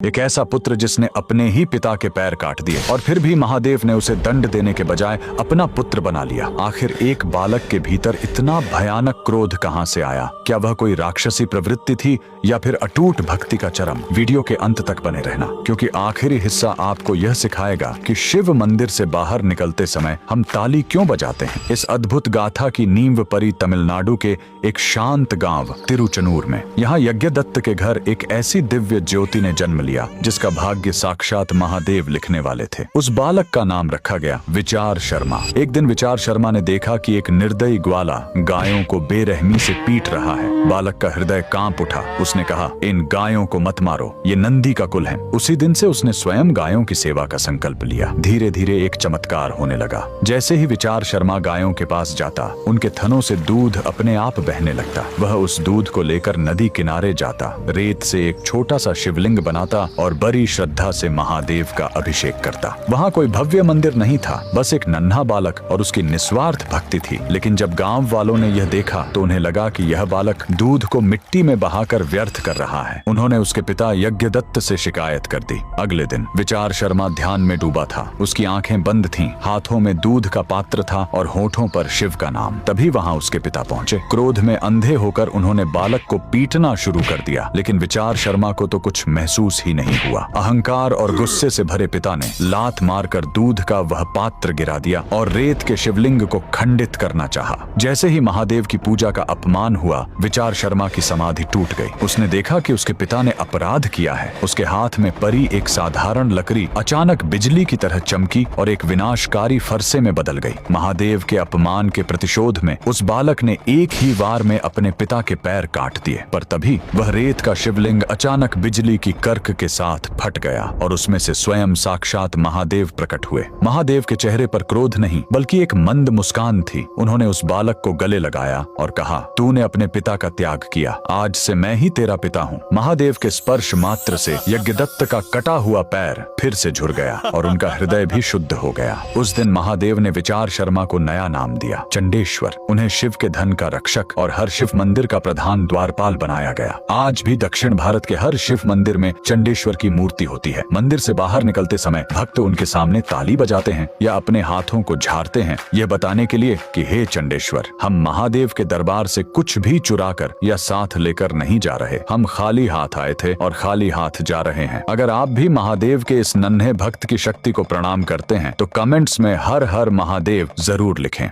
एक ऐसा पुत्र जिसने अपने ही पिता के पैर काट दिए और फिर भी महादेव ने उसे दंड देने के बजाय अपना पुत्र बना लिया। आखिर एक बालक के भीतर इतना भयानक क्रोध कहां से आया? क्या वह कोई राक्षसी प्रवृत्ति थी या फिर अटूट भक्ति का चरम? वीडियो के अंत तक बने रहना, क्योंकि आखिरी हिस्सा आपको यह सिखाएगा कि शिव मंदिर से बाहर निकलते समय हम ताली क्यों बजाते हैं। इस अद्भुत गाथा की नींव पड़ी तमिलनाडु के एक शांत गांव तिरुचनूर में। यहाँ यज्ञदत्त के घर एक ऐसी दिव्य ज्योति ने जन्म लिया जिसका भाग्य साक्षात महादेव लिखने वाले थे। उस बालक का नाम रखा गया विचार शर्मा। एक दिन विचार शर्मा ने देखा कि एक निर्दयी ग्वाला गायों को बेरहमी से पीट रहा है। बालक का हृदय कांप उठा। उसने कहा, इन गायों को मत मारो, ये नंदी का कुल है। उसी दिन से उसने स्वयं गायों की सेवा का संकल्प लिया। धीरे धीरे एक चमत्कार होने लगा। जैसे ही विचार शर्मा गायों के पास जाता, उनके थनों से दूध अपने आप बहने लगता। वह उस दूध को लेकर नदी किनारे जाता, रेत से एक छोटा सा शिवलिंग बनाता और बड़ी श्रद्धा से महादेव का अभिषेक करता। वहाँ कोई भव्य मंदिर नहीं था, बस एक नन्हा बालक और उसकी निस्वार्थ भक्ति थी। लेकिन जब गांव वालों ने यह देखा तो उन्हें लगा कि यह बालक दूध को मिट्टी में बहाकर व्यर्थ कर रहा है। उन्होंने उसके पिता यज्ञदत्त से शिकायत कर दी। अगले दिन विचार शर्मा ध्यान में डूबा था। उसकी आंखें बंद थीं, हाथों में दूध का पात्र था और होठों पर शिव का नाम। तभी वहाँ उसके पिता पहुंचे। क्रोध में अंधे होकर उन्होंने बालक को पीटना शुरू कर दिया, लेकिन विचार शर्मा को तो कुछ महसूस ही नहीं हुआ। अहंकार और गुस्से से भरे पिता ने लात मारकर दूध का वह पात्र गिरा दिया और रेत के शिवलिंग को खंडित करना चाहा। जैसे ही महादेव की पूजा का अपमान हुआ, विचार शर्मा की समाधि टूट गई। उसने देखा कि उसके पिता ने अपराध किया है। उसके हाथ में परी एक साधारण लकड़ी अचानक बिजली की तरह चमकी और एक विनाशकारी फरसे में बदल गई। महादेव के अपमान के प्रतिशोध में उस बालक ने एक ही वार में अपने पिता के पैर काट दिए। पर तभी वह रेत का शिवलिंग अचानक बिजली की कर्क के साथ फट गया और उसमें से स्वयं साक्षात महादेव प्रकट हुए। महादेव के चेहरे पर क्रोध नहीं बल्कि एक मंद मुस्कान थी। उन्होंने उस बालक को गले लगाया और कहा, तूने अपने पिता का त्याग किया, आज से मैं ही तेरा पिता हूँ। महादेव के स्पर्श मात्र से यज्ञदत्त का कटा हुआ पैर फिर से झुर गया और उनका हृदय भी शुद्ध हो गया। उस दिन महादेव ने विचार शर्मा को नया नाम दिया, चंडेश्वर। उन्हें शिव के धन का रक्षक और हर शिव मंदिर का प्रधान द्वारपाल बनाया गया। आज भी दक्षिण भारत के हर शिव मंदिर में चंडेश्वर की मूर्ति होती है। मंदिर से बाहर निकलते समय भक्त उनके सामने ताली बजाते हैं या अपने हाथों को झाड़ते हैं, यह बताने के लिए कि हे चंडेश्वर, हम महादेव के दरबार से कुछ भी चुराकर या साथ लेकर नहीं जा रहे। हम खाली हाथ आए थे और खाली हाथ जा रहे हैं। अगर आप भी महादेव के इस नन्हे भक्त की शक्ति को प्रणाम करते हैं तो कमेंट्स में हर हर महादेव जरूर लिखें।